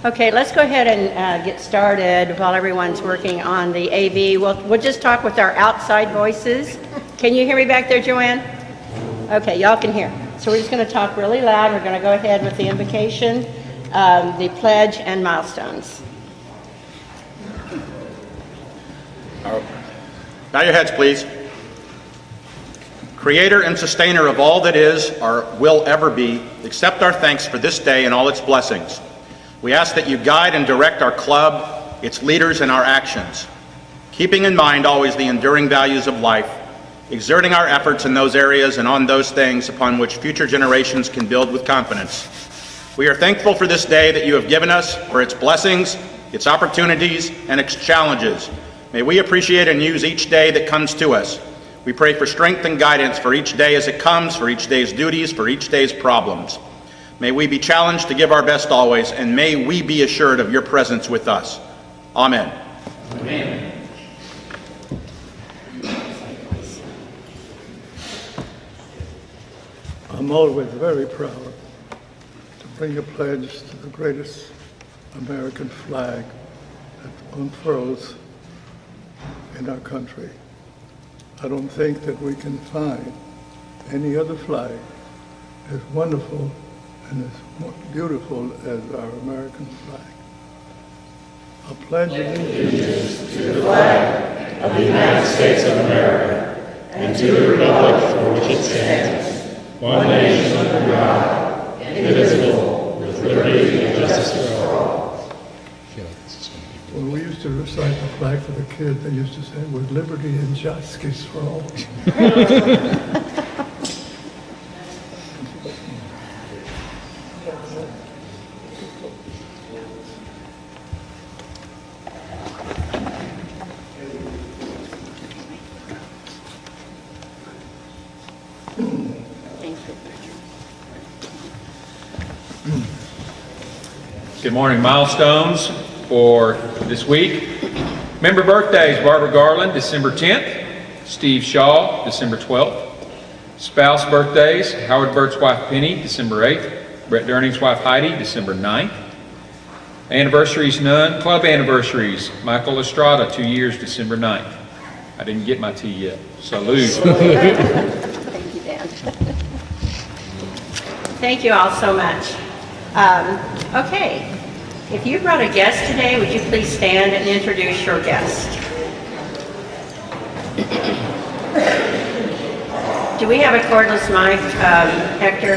Okay, let's go ahead and get started while everyone's working on the AV. We'll just talk with our outside voices. Can you hear me back there, Joanne? Okay, y'all can hear. So we're just going to talk really loud. We're going to go ahead with the invocation, the pledge, and milestones. Bow your heads, please. Creator and sustainer of all that is or will ever be, accept our thanks for this day and all its blessings. We ask that you guide and direct our club, its leaders, and our actions, keeping in mind always the enduring values of life, exerting our efforts in those areas and on those things upon which future generations can build with confidence. We are thankful for this day that you have given us, for its blessings, its opportunities, and its challenges. May we appreciate and use each day that comes to us. We pray for strength and guidance for each day as it comes, for each day's duties, for each day's problems. May we be challenged to give our best always, and may we be assured of your presence with us. Amen. Amen. I'm always very proud to bring a pledge to the greatest American flag that unfurls in our country. I don't think that we can find any other flag as wonderful and as beautiful as our American flag. I pledge allegiance to the flag of the United States of America and to the republic for which it stands, one nation under God, indivisible, with liberty and justice for all. When we used to recite the flag for the kids, they used to say, with liberty and justice for all. Good morning. Milestones for this week. Member birthdays: Barbara Garland, December 10th. Steve Shaw, December 12th. Spouse birthdays: Howard Burt's wife Penny, December 8th. Brett Durning's wife Heidi, December 9th. Anniversaries none. Club anniversaries: Michael Estrada, 2 years, December 9th. I didn't get my tea yet. Salute. Thank you, Dan. Thank you all so much. Okay, if you brought a guest today, would you please stand and introduce your guest? Do we have a cordless mic, Hector?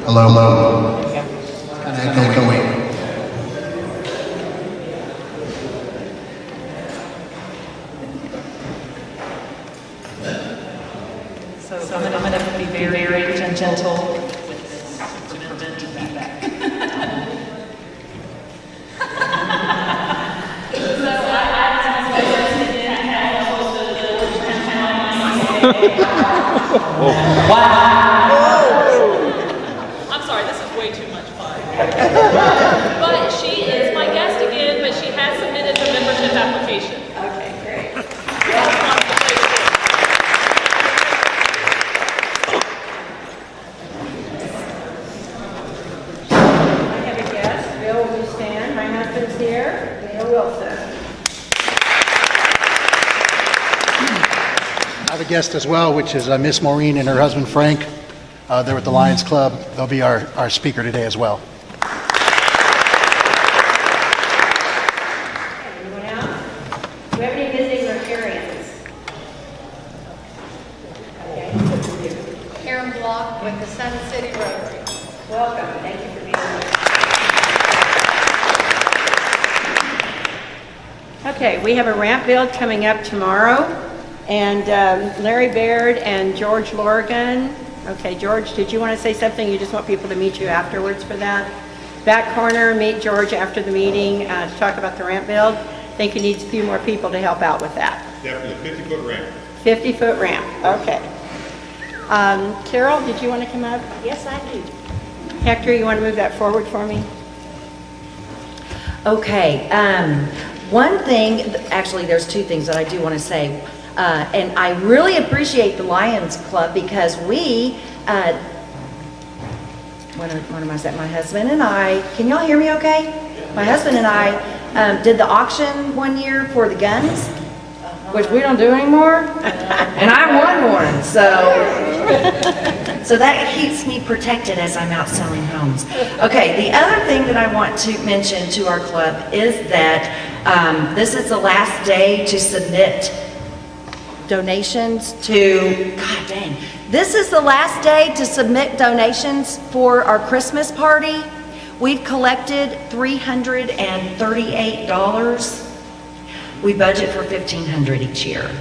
Hello, hello. Echoing. So I'm going to be very gentle with this to prevent feedback. So I'm sorry, this is way too much fun. But she is my guest again, but she has submitted the membership application. Okay, great. I have a guest. Bill, will you stand? My husband's here. Bill Wilson. I have a guest as well, which is Miss Maureen and her husband Frank. They're at the Lions Club. They'll be our speaker today as well. Anyone else? Do we have any visiting Rotarians? Okay. Karen Block with the Sun City Rotary. Welcome. Thank you for being here. Okay, we have a ramp build coming up tomorrow, and Larry Baird and George Lorgan. Okay, George, did you want to say something? You just want people to meet you afterwards for that? Back corner, meet George after the meeting to talk about the ramp build. I think he needs a few more people to help out with that. Definitely a 50-foot ramp. 50-foot ramp, okay. Carol, did you want to come up? Yes, I do. Hector, you want to move that forward for me? Okay, one thing, actually there's two things that I do want to say. And I really appreciate the Lions Club because we what am I saying? My husband and I, can y'all hear me okay? My husband and I did the auction one year for the guns, which we don't do anymore, and I won one, so that keeps me protected as I'm out selling homes. Okay, the other thing that I want to mention to our club is that this is the last day to submit donations to, God dang, this is the last day to submit donations for our Christmas party. We've collected $338. We budget for $1,500 each year.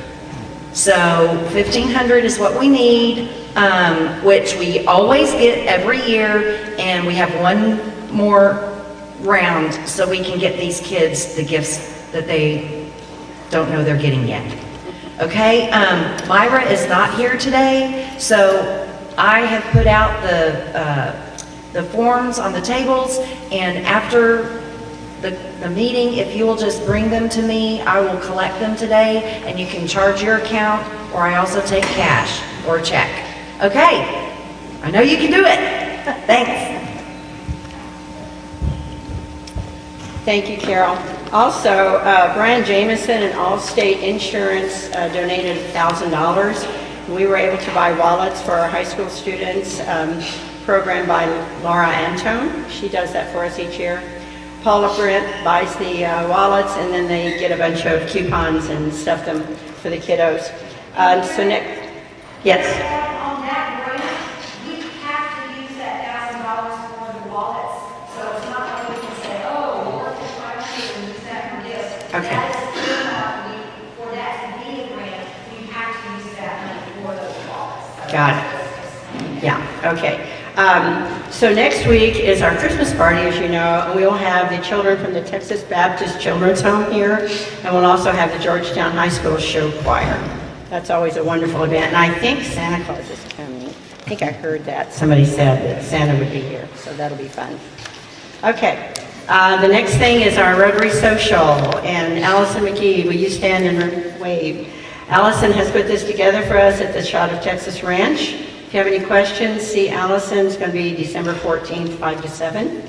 So $1,500 is what we need, which we always get every year, and we have one more round so we can get these kids the gifts that they don't know they're getting yet. Okay, Myra is not here today, so I have put out the forms on the tables, and after the meeting, if you will just bring them to me, I will collect them today, and you can charge your account, or I also take cash or check. Okay, I know you can do it. Thanks. Thank you, Carol. Also, Brian Jameson and Allstate Insurance donated $1,000. We were able to buy wallets for our high school students, programmed by Laura Antone. She does that for us each year. Paula Brent buys the wallets, and then they get a bunch of coupons and stuff them for the kiddos. So Nick, yes? On that grant, we have to use that $1,000 for the wallets, so it's not like we can say, oh, we're $500 and use that for this. Okay. That is for that to be a grant, we have to use that money for those wallets. Got it. Yeah, okay. So next week is our Christmas party, as you know, and we will have the children from the Texas Baptist Children's Home here, and we'll also have the Georgetown High School Show Choir. That's always a wonderful event, and I think Santa Claus is coming. I think I heard that. Somebody said that Santa would be here, so that'll be fun. Okay, the next thing is our Rotary Social, and Allison McKee, will you stand and wave? Allison has put this together for us at the Shot of Texas Ranch. If you have any questions, see Allison. It's going to be December 14th, 5 to 7.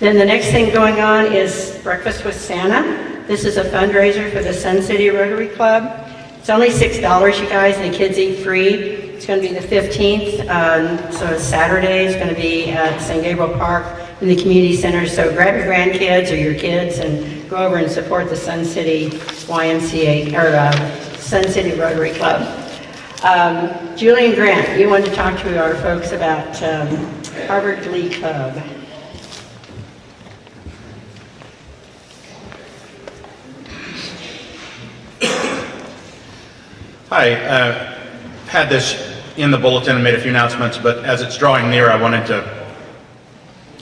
Then the next thing going on is Breakfast with Santa. This is a fundraiser for the Sun City Rotary Club. It's only $6, you guys, and the kids eat free. It's going to be the 15th, so it's Saturday. It's going to be at St. Gabriel Park in the community center. So grab your grandkids or your kids and go over and support the Sun City YMCA, or Sun City Rotary Club. Julian Grant, you want to talk to our folks about Harvard Glee Club. Hi, had this in the bulletin and made a few announcements, but as it's drawing near, I wanted to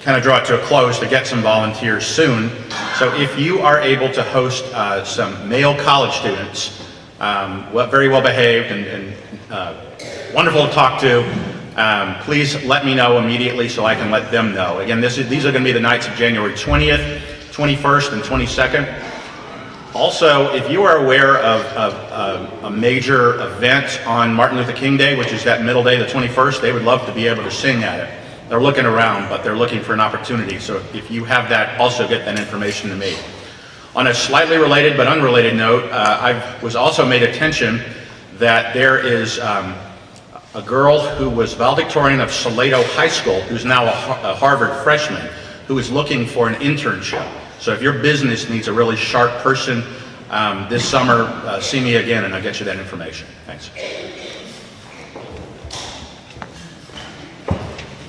kind of draw it to a close to get some volunteers soon. So if you are able to host some male college students, very well behaved and wonderful to talk to, please let me know immediately so I can let them know. Again, these are going to be the nights of January 20th, 21st, and 22nd. Also, if you are aware of a major event on Martin Luther King Day, which is that middle day, the 21st, they would love to be able to sing at it. They're looking around, but they're looking for an opportunity. So if you have that, also get that information to me. On a slightly related but unrelated note, I was also made attention that there is a girl who was valedictorian of Salado High School, who's now a Harvard freshman, who is looking for an internship. So if your business needs a really sharp person this summer, see me again and I'll get you that information. Thanks.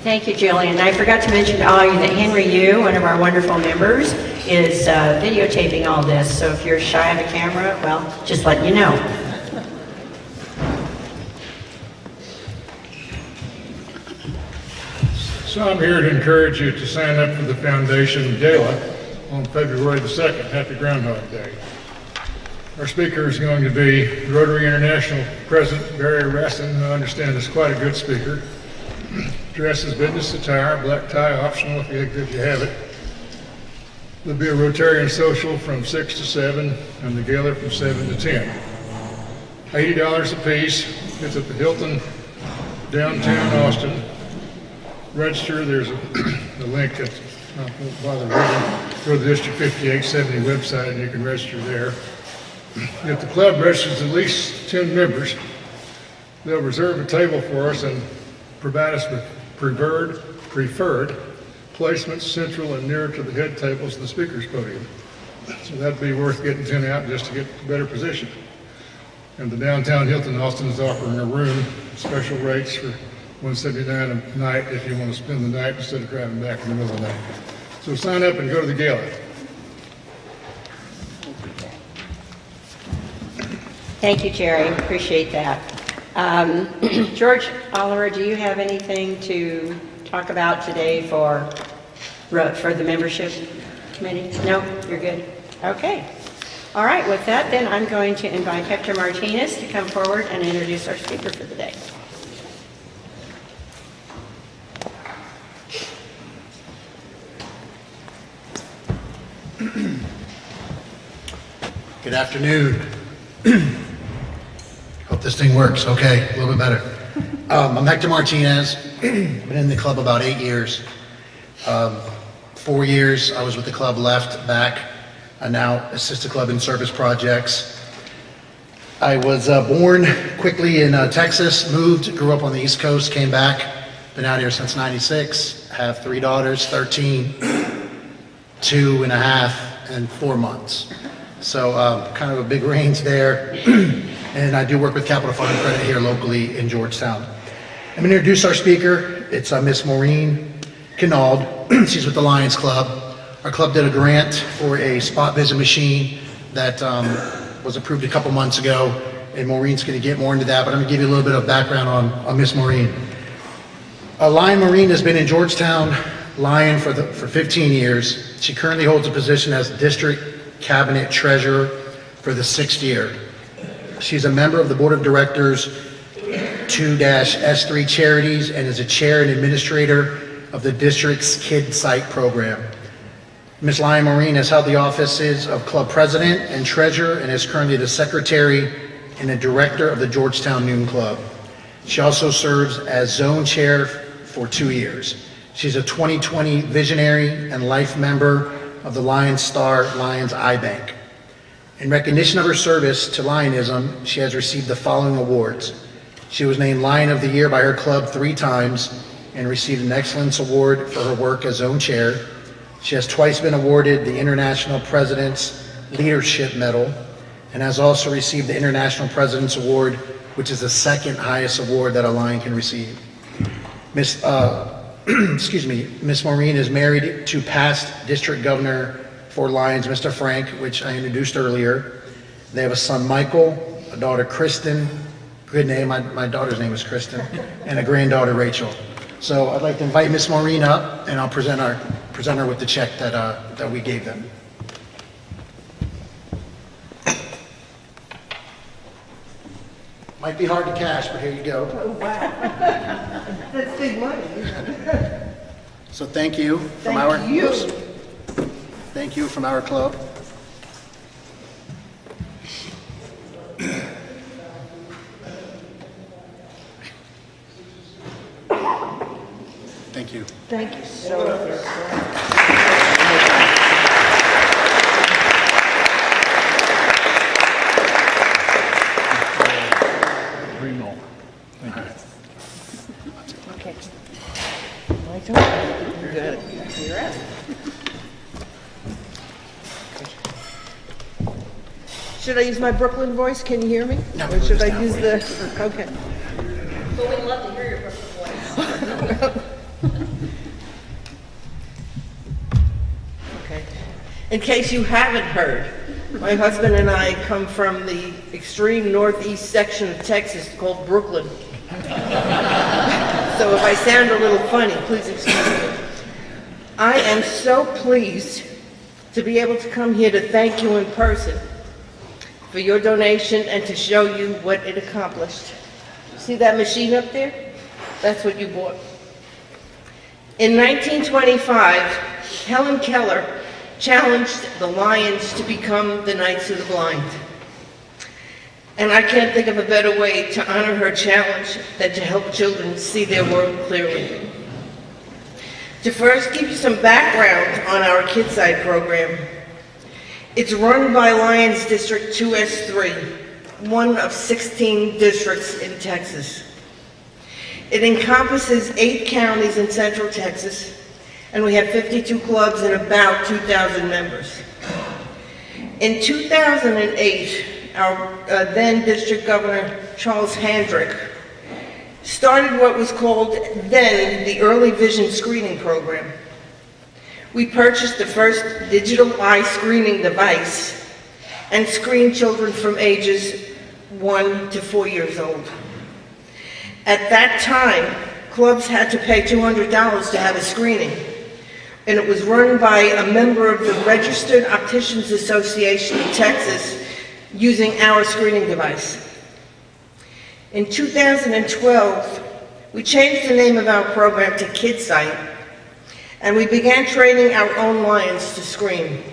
Thank you, Jillian. I forgot to mention to all of you that Henry Yu, one of our wonderful members, is videotaping all this. So if you're shy of a camera, well, just let you know. So I'm here to encourage you to sign up for the Foundation Gala on February the 2nd, Happy Groundhog Day. Our speaker is going to be Rotary International President Barry Rassin, who I understand is quite a good speaker. Dress is business attire, black tie optional if you have it. There'll be a Rotarian social from 6 to 7 and the gala from 7 to 10. $80 a piece. It's at the Hilton, downtown Austin. register, there's a link that, won't bother reading. Go to the District 5870 website and you can register there. If the club registers at least 10 members, they'll reserve a table for us and provide us with preferred placements central and near to the head tables of the speaker's podium. So that'd be worth getting 10 out just to get a better position. And the downtown Hilton Austin is offering a room, special rates for $179 a night if you want to spend the night instead of driving back in the middle of the night. So sign up and go to the gala. Thank you, Jerry. Appreciate that. George Oliver, do you have anything to talk about today for the membership committee? No, you're good. Okay. All right. With that, then I'm going to invite Hector Martinez to come forward and introduce our speaker for the day. Good afternoon. Hope this thing works. Okay, a little bit better. I'm Hector Martinez. I've been in the club about 8 years. 4 years I was with the club, left, back. I now assist the club in service projects. I was born quickly in Texas, moved, grew up on the East Coast, came back. Been out here since '96. Have 3 daughters, 13, 2.5, and 4 months. So kind of a big range there. And I do work with Capital Fund and Credit here locally in Georgetown. I'm going to introduce our speaker. It's Miss Maureen Kinald. She's with the Lions Club. Our club did a grant for a spot vision machine that was approved a couple months ago, and Maureen's going to get more into that, but I'm going to give you a little bit of background on Miss Maureen. Lion Maureen has been in Georgetown Lion for 15 years. She currently holds a position as District Cabinet Treasurer for the 6th year. She's a member of the Board of Directors 2-S3 Charities and is a chair and administrator of the district's KidSight program. Ms. Lion Maureen has held the offices of club president and treasurer and is currently the secretary and the director of the Georgetown Noon Club. She also serves as zone chair for 2 years. She's a 2020 visionary and life member of the Lion Star Lions Eye Bank. In recognition of her service to Lionism, she has received the following awards. She was named Lion of the Year by her club 3 times and received an Excellence Award for her work as zone chair. She has twice been awarded the International President's Leadership Medal and has also received the International President's Award, which is the 2nd highest award that a Lion can receive. Miss Maureen is married to past District Governor for Lions, Mr. Frank, which I introduced earlier. They have a son, Michael, a daughter, Kristen, good name, my daughter's name is Kristen, and a granddaughter, Rachel. So I'd like to invite Miss Maureen up, and I'll present her with the check that we gave them. Might be hard to cash, but here you go. Oh, wow. That's big money. So thank you from Thank you from our club. Thank you. Thank you so much. Okay. My turn. Good. You're up. Should I use my Brooklyn voice? Can you hear me? No, Or should I no. use the, okay. But we'd love to hear your Brooklyn voice. Okay. In case you haven't heard, my husband and I come from the extreme northeast section of Texas called Brooklyn. So if I sound a little funny, please excuse me. I am so pleased to be able to come here to thank you in person for your donation and to show you what it accomplished. See that machine up there? That's what you bought. In 1925, Helen Keller challenged the Lions to become the Knights of the Blind. And I can't think of a better way to honor her challenge than to help children see their world clearly. To first give you some background on our KidSight program, it's run by Lions District 2S3, one of 16 districts in Texas. It encompasses 8 counties in Central Texas, and we have 52 clubs and about 2,000 members. In 2008, our then District Governor, Charles Handrick, started what was called then the Early Vision Screening Program. We purchased the first digital eye screening device and screened children from ages 1 to 4 years old. At that time, clubs had to pay $200 to have a screening, and it was run by a member of the Registered Opticians Association of Texas using our screening device. In 2012, we changed the name of our program to KidSight, and we began training our own Lions to screen.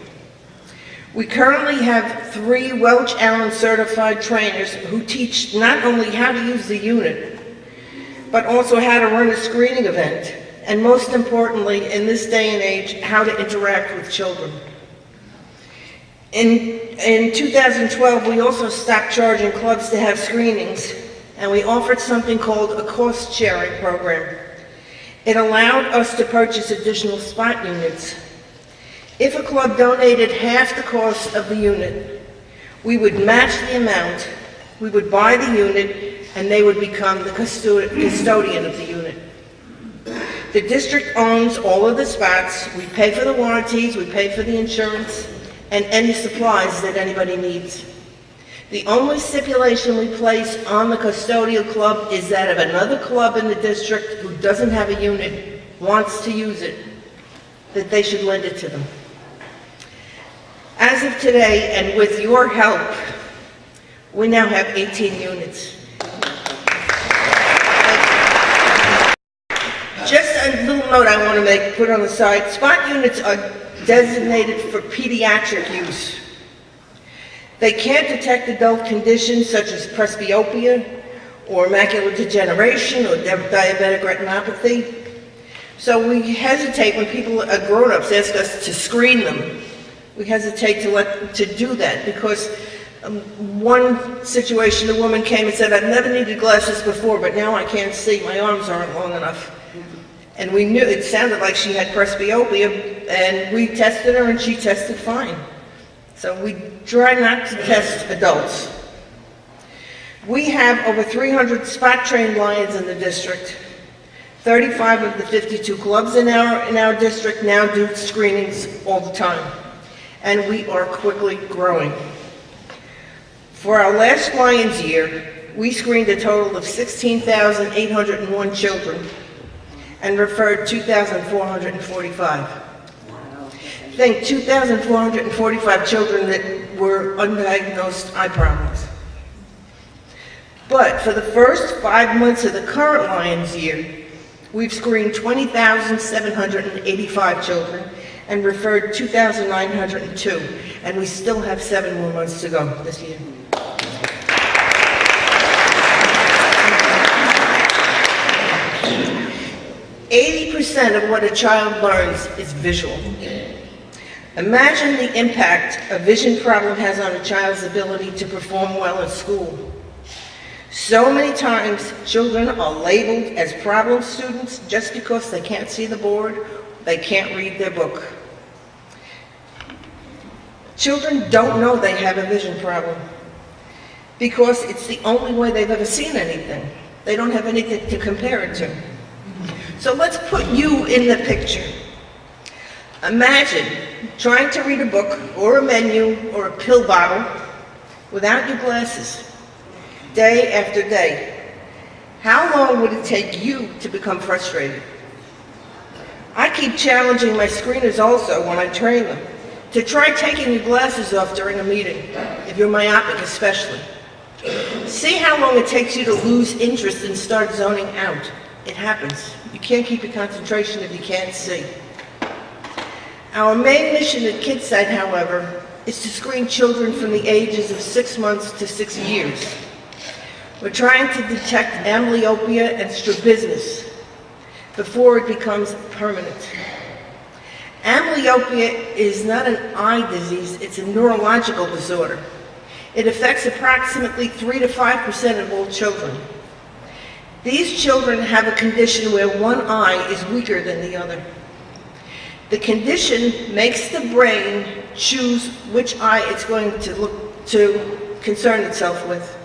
We currently have 3 Welch Allen certified trainers who teach not only how to use the unit, but also how to run a screening event, and most importantly, in this day and age, how to interact with children. In 2012, we also stopped charging clubs to have screenings, and we offered something called a cost-sharing program. It allowed us to purchase additional spot units. If a club donated half the cost of the unit, we would match the amount, we would buy the unit, and they would become the custodian of the unit. The district owns all of the spots. We pay for the warranties, we pay for the insurance, and any supplies that anybody needs. The only stipulation we place on the custodial club is that if another club in the district who doesn't have a unit wants to use it, that they should lend it to them. As of today, and with your help, we now have 18 units. Just a little note I want to put on the side. Spot units are designated for pediatric use. They can't detect adult conditions such as presbyopia or macular degeneration or diabetic retinopathy. So we hesitate when people, grown-ups, ask us to screen them. We hesitate to do that because one situation, a woman came and said, "I've never needed glasses before, but now I can't see. My arms aren't long enough." And we knew it sounded like she had presbyopia, and we tested her and she tested fine. So we try not to test adults. We have over 300 spot-trained Lions in the district. 35 of the 52 clubs in our district now do screenings all the time, and we are quickly growing. For our last Lions year, we screened a total of 16,801 children and referred 2,445. Think 2,445 children that were undiagnosed eye problems. But for the first 5 months of the current Lions year, we've screened 20,785 children and referred 2,902, and we still have 7 more months to go this year. % of what a child learns is visual. Imagine the impact a vision problem has on a child's ability to perform well in school. So many times, children are labeled as problem students just because they can't see the board, they can't read their book. Children don't know they have a vision problem because it's the only way they've ever seen anything. They don't have anything to compare it to. So let's put you in the picture. Imagine trying to read a book or a menu or a pill bottle without your glasses, day after day. How long would it take you to become frustrated? I keep challenging my screeners also when I train them to try taking your glasses off during a meeting, if you're myopic especially. See how long it takes you to lose interest and start zoning out. It happens. You can't keep your concentration if you can't see. Our main mission at KidSight, however, is to screen children from the ages of 6 months to 6 years. We're trying to detect amblyopia and strabismus. before it becomes permanent. Amblyopia is not an eye disease, it's a neurological disorder. It affects approximately 3 to 5% of all children. These children have a condition where one eye is weaker than the other. The condition makes the brain choose which eye it's going to concern itself with.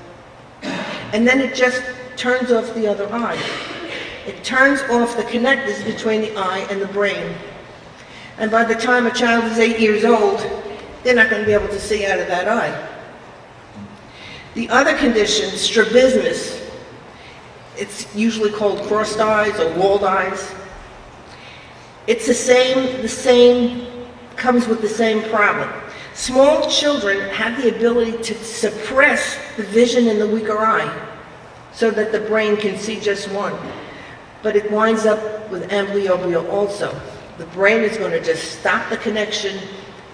And then it just turns off the other eye. It turns off the connectors between the eye and the brain. And by the time a child is 8 years old, they're not going to be able to see out of that eye. The other condition, strabismus, it's usually called crossed eyes or walled eyes. It's comes with the same problem. Small children have the ability to suppress the vision in the weaker eye so that the brain can see just one. But it winds up with amblyopia also. The brain is going to just stop the connection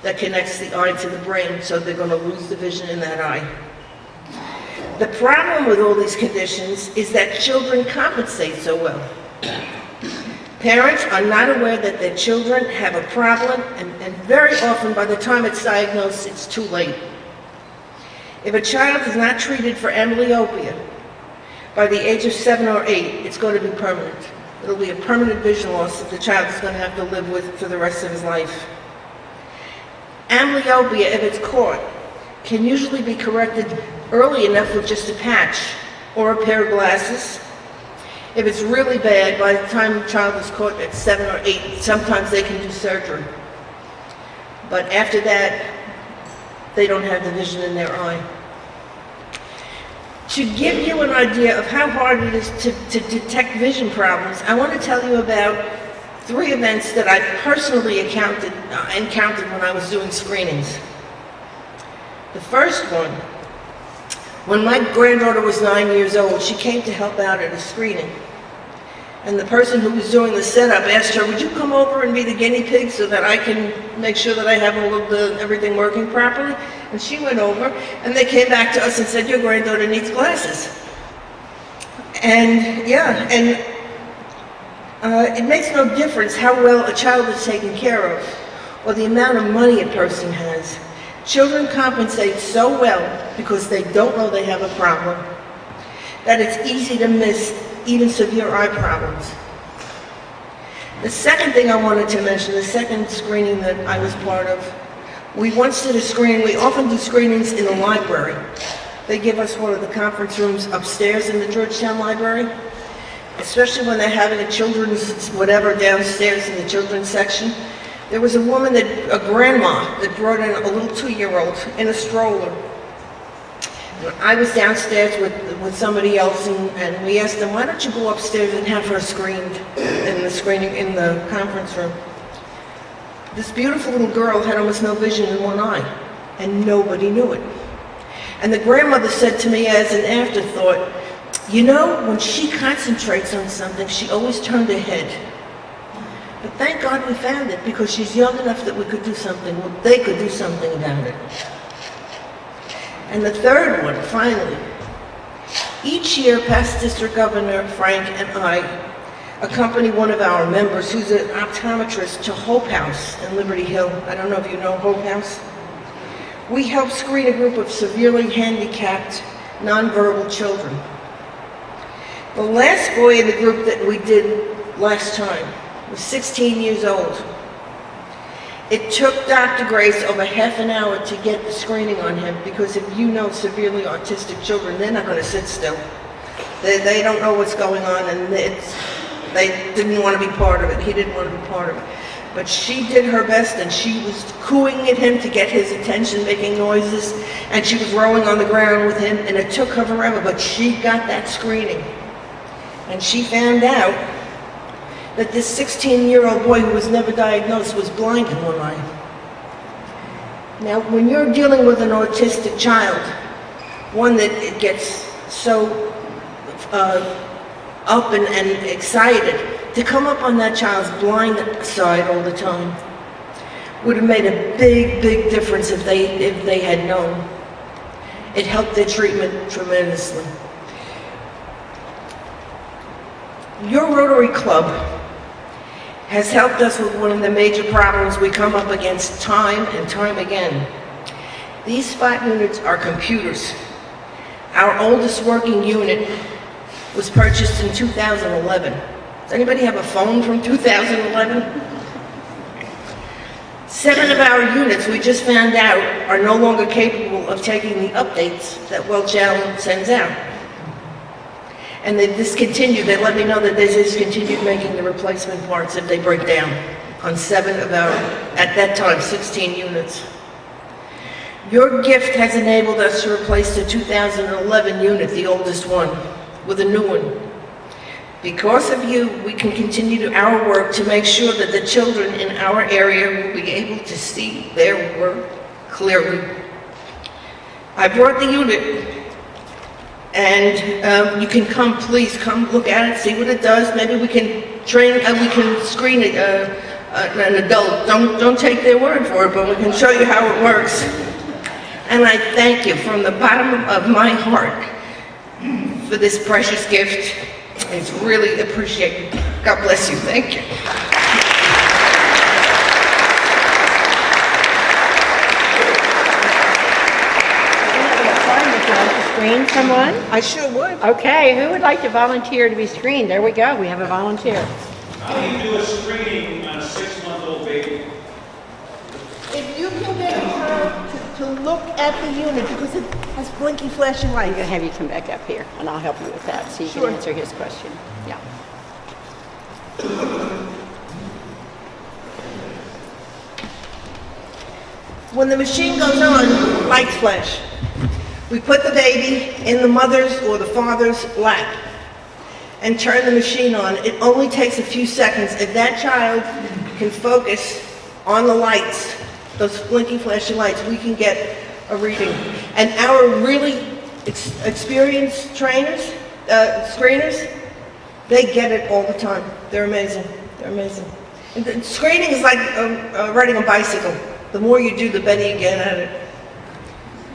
that connects the eye to the brain, so they're going to lose the vision in that eye. The problem with all these conditions is that children compensate so well. Parents are not aware that their children have a problem, and very often by the time it's diagnosed, it's too late. If a child is not treated for amblyopia, by the age of 7 or 8, it's going to be permanent. It'll be a permanent vision loss that the child is going to have to live with for the rest of his life. Amblyopia, if it's caught, can usually be corrected early enough with just a patch or a pair of glasses. If it's really bad, by the time the child is caught at 7 or 8, sometimes they can do surgery. But after that, they don't have the vision in their eye. To give you an idea of how hard it is to detect vision problems, I want to tell you about 3 events that I personally encountered when I was doing screenings. The first one, when my granddaughter was 9 years old, she came to help out at a screening. And the person who was doing the setup asked her, would you come over and be the guinea pig so that I can make sure that I have all of everything working properly? And she went over, and they came back to us and said, your granddaughter needs glasses. And yeah, and it makes no difference how well a child is taken care of or the amount of money a person has. Children compensate so well because they don't know they have a problem that it's easy to miss even severe eye problems. The second thing I wanted to mention, the second screening that I was part of, we once did a screening. We often do screenings in the library. They give us one of the conference rooms upstairs in the Georgetown Library, especially when they're having a children's whatever downstairs in the children's section. There was a woman, a grandma, that brought in a little 2-year-old in a stroller. I was downstairs with somebody else, and we asked them, why don't you go upstairs and have her screened in the conference room? This beautiful little girl had almost no vision in one eye, and nobody knew it. And the grandmother said to me as an afterthought, you know, when she concentrates on something, she always turned her head. But thank God we found it, because she's young enough that we could do something, they could do something about it. And the third one, finally, each year past District Governor Frank and I accompany one of our members who's an optometrist to Hope House in Liberty Hill. I don't know if you know Hope House. We help screen a group of severely handicapped, nonverbal children. The last boy in the group that we did last time was 16 years old. It took Dr. Grace over half an hour to get the screening on him, because if you know severely autistic children, they're not going to sit still. They don't know what's going on, and they didn't want to be part of it. He didn't want to be part of it. But she did her best, and she was cooing at him to get his attention, making noises, and she was rolling on the ground with him, and it took her forever, but she got that screening. And she found out that this 16-year-old boy who was never diagnosed was blind in one eye. Now, when you're dealing with an autistic child, one that it gets so up and excited, to come up on that child's blind side all the time would have made a big, big difference if they had known. It helped their treatment tremendously. Your Rotary Club has helped us with one of the major problems we come up against time and time again. These spot units are computers. Our oldest working unit was purchased in 2011. Does anybody have a phone from 2011? 7 of our units, we just found out, are no longer capable of taking the updates that Welch Allyn sends out. And they've discontinued, they let me know that they discontinued making the replacement parts if they break down on 7 of our, at that time, 16 units. Your gift has enabled us to replace the 2011 unit, the oldest one, with a new one. Because of you, we can continue our work to make sure that the children in our area will be able to see their work clearly. I brought the unit, and you can come, please come look at it, see what it does. Maybe we can train, we can screen it, an adult. Don't take their word for it, but we can show you how it works. And I thank you from the bottom of my heart for this precious gift. It's really appreciated. God bless you. Thank you. Screen someone? I sure would. Okay, who would like to volunteer to be screened? There we go, we have a volunteer. How do you do a screening on a 6-month-old baby? If you can get a child to look at the unit, because it has blinking flashing I'm lights. gonna have you come back up here, and I'll help you with that, so you Sure. can answer his question. Yeah. When the machine goes on, lights flash. We put the baby in the mother's or the father's lap and turn the machine on. It only takes a few seconds. If that child can focus on the lights, those blinking flashing lights, we can get a reading. And our really experienced trainers, screeners, they get it all the time. They're amazing. They're amazing. And screening is like riding a bicycle. The more you do, the better you get at it.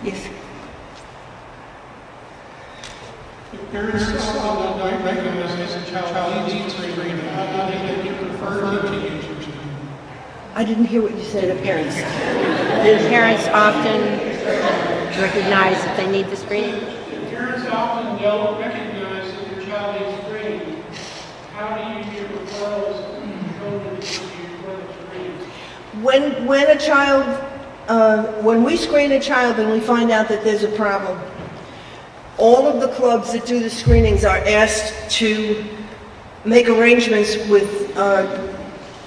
Yes. Parents often don't recognize a child needs screening. How do they get referred to teachers? I didn't hear what you said. The parents. The parents often recognize that they need the screening. Parents often don't recognize that their child needs screening. How do you get referrals from children for the screening? When we screen a child and we find out that there's a problem, all of the clubs that do the screenings are asked to make arrangements with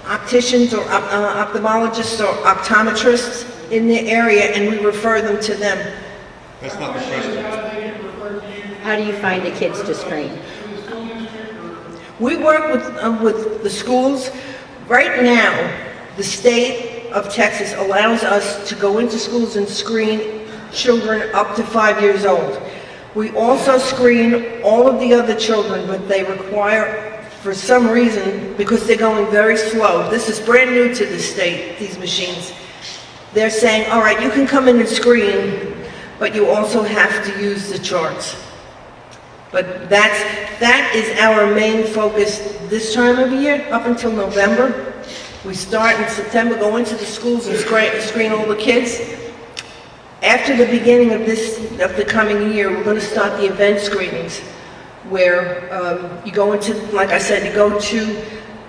opticians or ophthalmologists or optometrists in the area, and we refer them to them. That's not the question. How do you find the kids to screen? We work with the schools. Right now, the state of Texas allows us to go into schools and screen children up to 5 years old. We also screen all of the other children, but they require, for some reason, because they're going very slow. This is brand new to the state, these machines. They're saying, all right, you can come in and screen, but you also have to use the charts. But that is our main focus this time of year, up until November. We start in September, go into the schools and screen all the kids. After the beginning of the coming year, we're going to start the event screenings, where you go into, like I said, you go to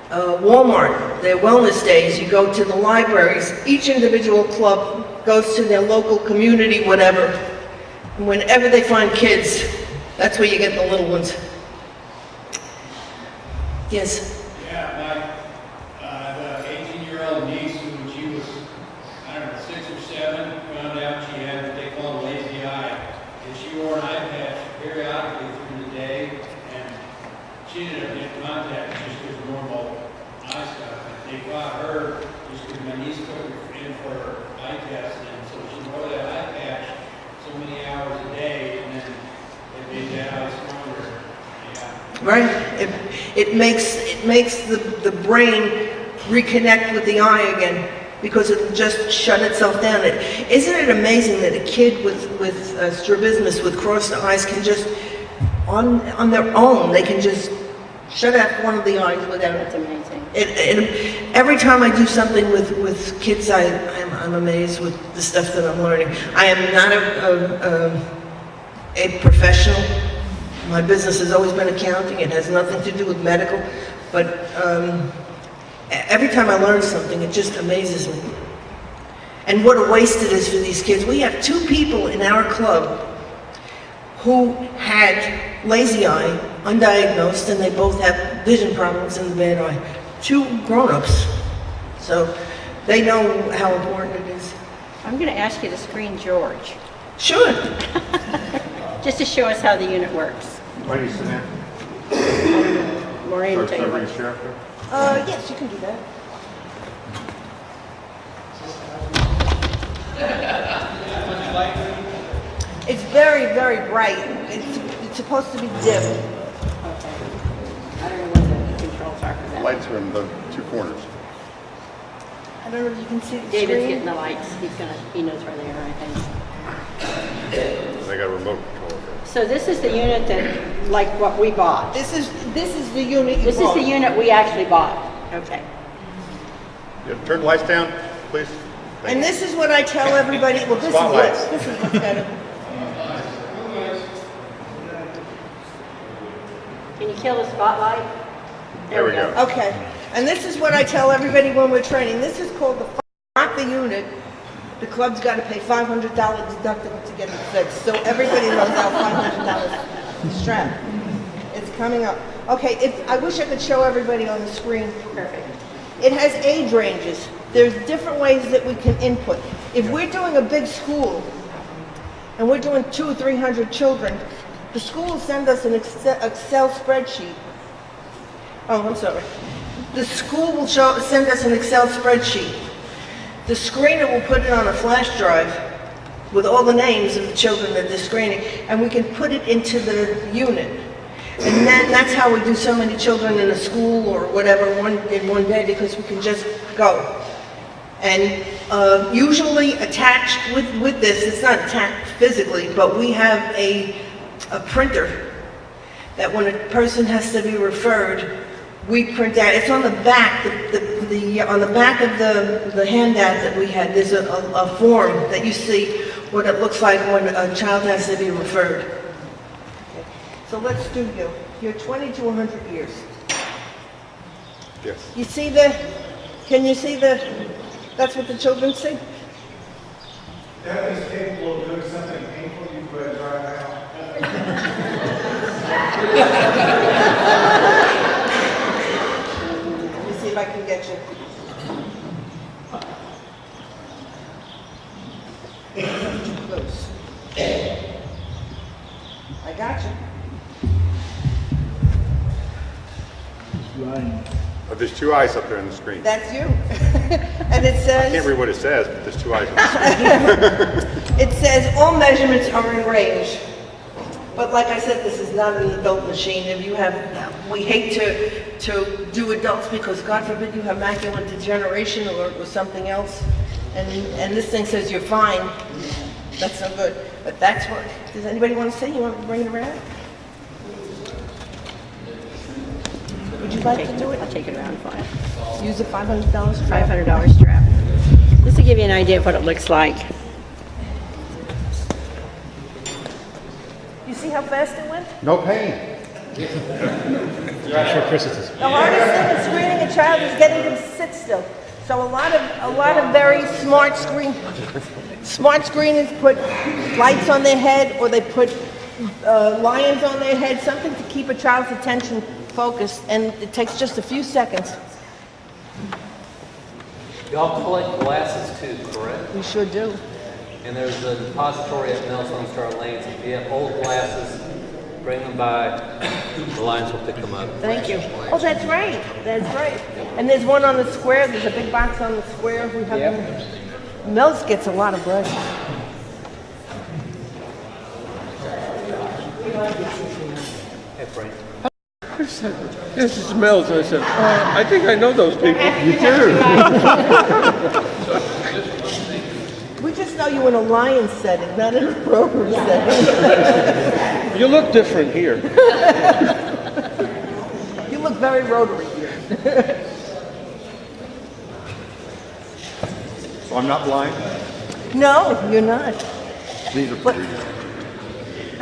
Walmart, their wellness days, you go to the libraries. Each individual club goes to their local community, whatever. And whenever they find kids, that's where you get the little ones. Yes? Yeah, the 18-year-old niece, when she was, I don't know, 6 or 7, found out she had what they call a lazy eye. And she wore an eye patch periodically through the day, and she ended up getting contacts just with normal eye stuff. And they got her just because my niece took her in for her eye test, and so she wore that eye patch so many hours a day, and then it made that eye stronger. Yeah. Right? It makes the brain reconnect with the eye again, because it'll just shut itself down. Isn't it amazing that a kid with strabismus, with crossed eyes, can just, on their own, they can just shut out one of the eyes without it. That's amazing. Every time I do something with KidSight, I'm amazed with the stuff that I'm learning. I am not a professional. My business has always been accounting. It has nothing to do with medical. But every time I learn something, it just amazes me. And what a waste it is for these kids. We have 2 people in our club who had lazy eye, undiagnosed, and they both have vision problems in the bad eye. 2 grown-ups. So they know how important it is. I'm going to ask you to screen George, Sure. just to show us how the unit works. Why do you sit down? Maureen will Start take over it. your sheriff there? Yes, you can do that. It's very, very bright. It's supposed to be dim. Okay. I don't know what the controls are for that. Lights are in the 2 corners. I don't know if you can see the David's screen. getting the lights. He knows where they are, I think. They got a remote control over it. So this is the unit that, like what we bought. This is the unit you This is bought. the unit we actually bought. Okay. Yeah, turn the lights down, please. And this is what I tell everybody. Well, this Spotlights. is what's got it. Can you kill the spotlight? There we go. Okay. And this is what I tell everybody when we're training. This is called not the unit. The club's got to pay $500 deductible to get it fixed. So everybody knows how $500 strap. It's coming up. Okay, I wish I could show everybody on the screen. Perfect. It has age ranges. There's different ways that we can input. If we're doing a big school, and we're doing 200 or 300 children, the school will send us an Excel spreadsheet. Oh, I'm sorry. The school will send us an Excel spreadsheet. The screener will put it on a flash drive with all the names of the children that they're screening, and we can put it into the unit. And then that's how we do so many children in a school or whatever in one day, because we can just go. And usually attached with this, it's not attached physically, but we have a printer that when a person has to be referred, we print out. It's on the back, on the back of the handout that we had. There's a form that you see what it looks like when a child has to be referred. Okay. So let's do you. You're 20 to 100 years. Yes. You see can you see that's what the children see? That is capable of doing something painful you could drive out. Let me see if I can get you. Close. I got you. Oh, there's 2 eyes up there on the screen. That's you. And it says... I can't read what it says, but there's 2 eyes on the screen. It says all measurements are in range. But like I said, this is not an adult machine. If you have, we hate to do adults because God forbid you have macular degeneration or something else. And this thing says you're fine. That's no good. But that's what, does anybody want to say? You want me to bring it around? Would you like to do it? I'll take it around for you. Use the $500 strap? $500 strap. This will give you an idea of what it looks like. You see how fast it went? No pain. The hardest thing in screening a child is getting them to sit still. So a lot of very smart screeners put lights on their head, or they put lions on their head, something to keep a child's attention focused, and it takes just a few seconds. Y'all collect glasses too, correct? We sure do. And there's a depository at Nelson Star Lanes. If you have old glasses, bring them by. The Lions will pick them up. Thank you. Oh, that's right. That's right. And there's one on the square. There's a big box on the square. We have them. Mills gets a lot of glasses. Hey, Frank. I said, yes, it smells. I said, I think I know those people. You do. We just know you in a Lion setting, not in a Rotary setting. You look different here. You look very Rotary here. Oh, I'm not blind? No, you're not. These are for you.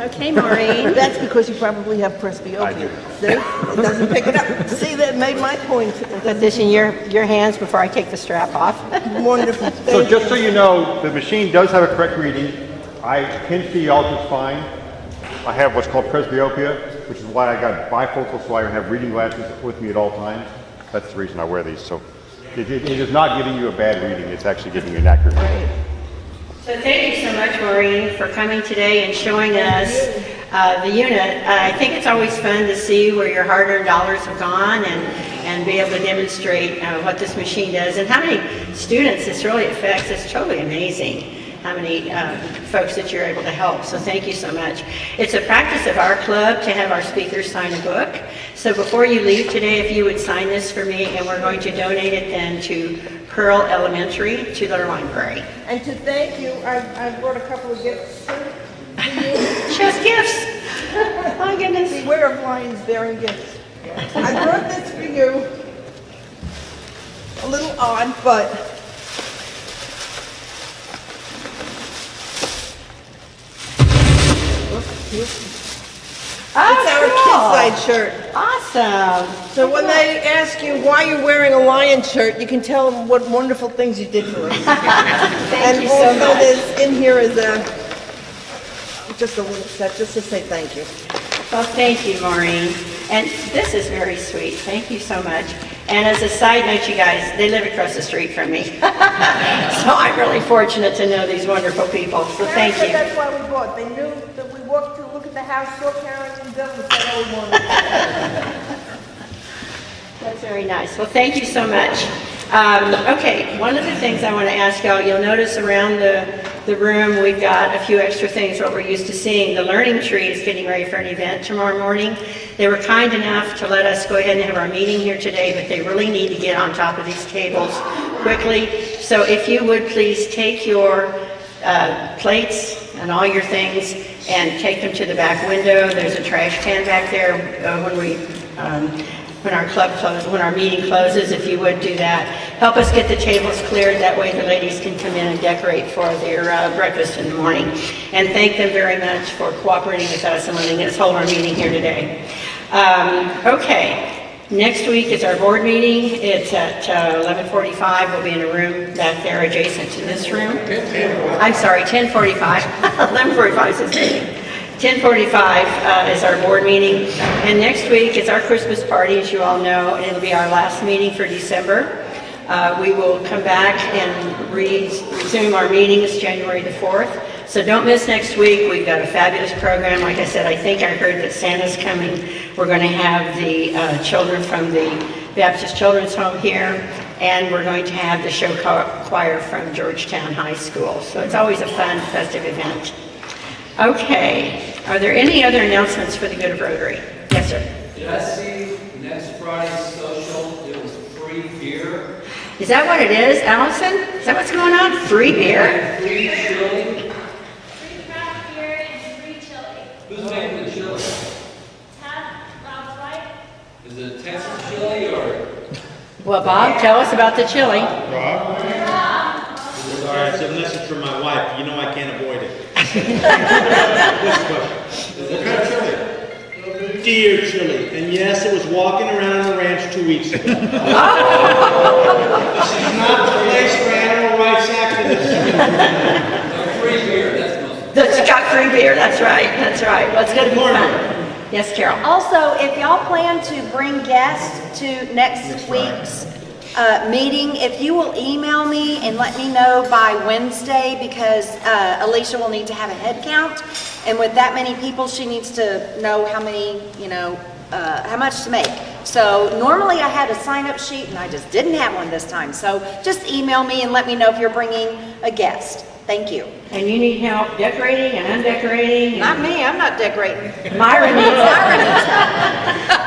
Okay, Maureen. That's because you probably have presbyopia. I do. See? It doesn't pick it up. See, that made my point. Put this in your hands before I take the strap off. Wonderful. So just so you know, the machine does have a correct reading. I can see all just fine. I have what's called presbyopia, which is why I got bifocal, so I have reading glasses with me at all times. That's the reason I wear these. So it is not giving you a bad reading. It's actually giving you an accurate reading. So thank you so much, Maureen, for coming today and showing us the unit. I think it's always fun to see where your hard-earned dollars have gone and be able to demonstrate what this machine does and how many students this really affects. It's totally amazing how many folks that you're able to help. So thank you so much. It's a practice of our club to have our speakers sign a book. So before you leave today, if you would sign this for me, and we're going to donate it then to Pearl Elementary, to their library. And to thank you, I brought a couple of gifts for you. She has gifts. My goodness. Beware of lions bearing gifts. I brought this for you. A little odd, but it's our KidSight shirt. Awesome. So when they ask you why you're wearing a lion shirt, you can tell them what wonderful things you did for us. Thank you so also much. there's in here is just a little set, just to say thank you. Well, thank you, Maureen. And this is very sweet. Thank you so much. And as a side note, you guys, they live across the street from me. So I'm really fortunate to know these wonderful people. So thank you. That's why we bought. They knew that we walked to look at the house, saw Karen and Bill, and said, oh, we wanted it. That's very nice. Well, thank you so much. Okay, one of the things I want to ask y'all, you'll notice around the room we've got a few extra things what we're used to seeing. The Learning Tree is getting ready for an event tomorrow morning. They were kind enough to let us go ahead and have our meeting here today, but they really need to get on top of these tables quickly. So if you would please take your plates and all your things and take them to the back window. There's a trash can back there when our club closes, when our meeting closes, if you would do that. Help us get the tables cleared, that way the ladies can come in and decorate for their breakfast in the morning. And thank them very much for cooperating with us and letting us hold our meeting here today. Okay, next week is our board meeting. It's at 11:45. We'll be in a room back there adjacent to this room. I'm sorry, 10:45. 11:45 is this meeting. 10:45 is our board meeting, and next week is our Christmas party, as you all know, and it'll be our last meeting for December. We will come back and resume our meetings January the 4th, so don't miss next week. We've got a fabulous program. Like I said, I think I heard that Santa's coming. We're going to have the children from the Baptist Children's Home here, and we're going to have the show choir from Georgetown High School, so it's always a fun, festive event. Okay, are there any other announcements for the good of Rotary? Yes, sir. Did I see next Friday's social, it was free beer? Is that what it is, Allison? Is that what's going on? Free beer? Free chili? Free craft beer and free chili. Who's making the chili? Rob's right. Is it Texas chili or? Well, Bob, tell us about the chili. Rob? All right, so unless it's for my wife, you know I can't avoid it. This question. What kind of chili? Deer chili. And yes, it was walking around the ranch 2 weeks ago. This is not the place for animal rights activists. Free beer, that's most. It's got free beer, that's right, that's right. Well, it's going to be fun. Yes, Carol? Also, if y'all plan to bring guests to next week's meeting, if you will email me and let me know by Wednesday, because Alicia will need to have a head count, and with that many people, she needs to know how many, how much to make. So normally I had a sign-up sheet, and I just didn't have one this time. So just email me and let me know if you're bringing a guest. Thank you. And you need help decorating and undecorating? Not me, I'm not decorating. Myra needs help.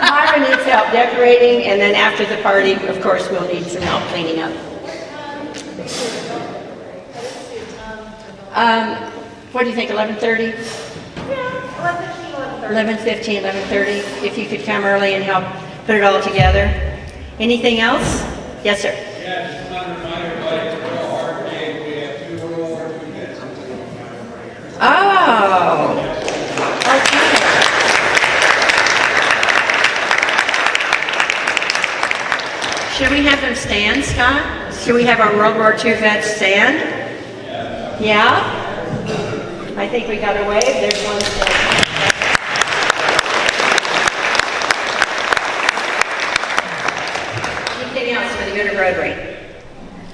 Myra needs help decorating, and then after the party, of course, we'll need some help cleaning up. What do you think, 11:30? Yeah, 11:15, 11:30, if you could come early and help put it all together. Anything else? Yes, sir. Yeah, just want to remind everybody to go hard game stand, Scott? Do we have our World War II vets stand? Yeah? I think we got a wave. There's one stand. Anything else for the good of Rotary?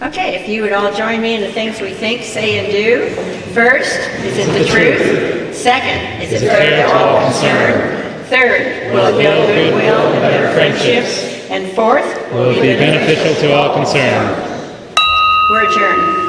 Okay, if you would all join me in the things we think, say, and do. First, is it the truth? Second, is it fair to all concerned? Third, will it build goodwill and better friendships? And fourth, Will it be beneficial to all concerned? We're adjourned.